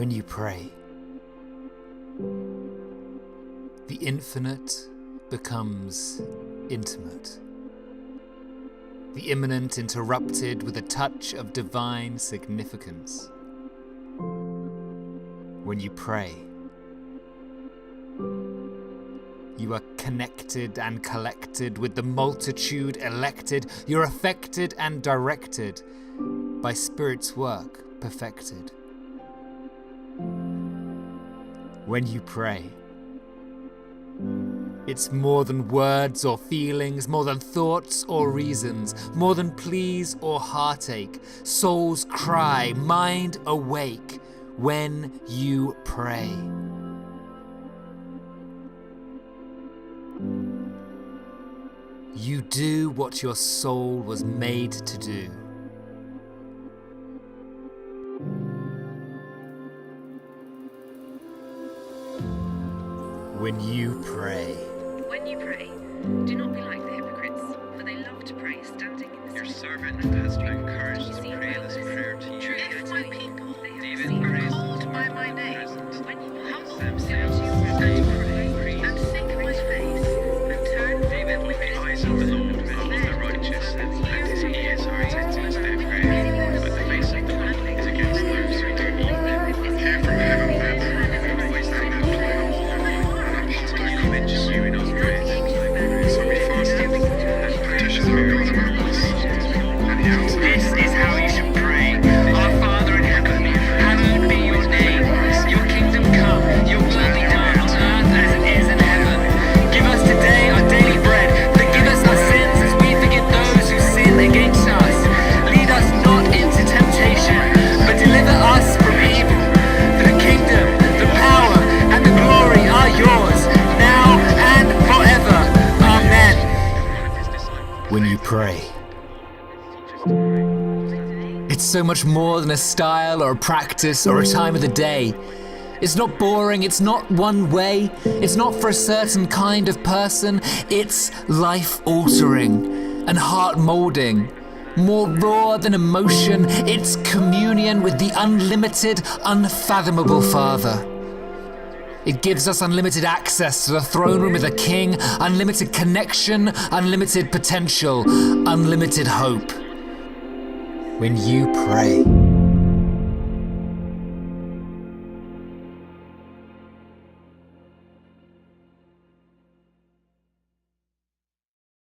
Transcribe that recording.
when you pray. The infinite becomes intimate. The immanent interrupted with a touch of divine significance. When you pray, you are connected and collected with the multitude elected. You're affected and directed by Spirit's work perfected. When you pray, it's more than words or feelings, more than thoughts or reasons, more than pleas or heartache. Soul's cry, mind awake when you pray. You do what your soul was made to do. When you pray. When you pray, do not be like the hypocrites, for they love to pray standing in the Your servant has been encouraged to pray this prayer to you. If my people, David prays called by my name, when you will humble themselves themselves and pray, and seek my face, and turn David, from with their the wicked eyes of the Lord ways, behold then the righteous, will and I his hear ears from are attentive to their prayer. But the face of the Lord is against those who do evil. Hear from heaven, and always stand out to and commends you in our prayers. So we fast and petition our God among us, and he answers. This is how you should pray. Our Father in heaven, hallowed be your name. Your kingdom come, your will be done on earth as it is in heaven. Give us today our daily bread. Forgive us our sins as we forgive those who sin against us. Lead us not into temptation, but deliver us from evil. For the kingdom, the power, and the glory are yours, now and forever. Amen. When you pray. It's so much more than a style or a practice or a time of the day. It's not boring, it's not one way, it's not for a certain kind of person. It's life-altering and heart-molding. More raw than emotion, it's communion with the unlimited, unfathomable Father. It gives us unlimited access to the throne room of the King, unlimited connection, unlimited potential, unlimited hope. When you pray.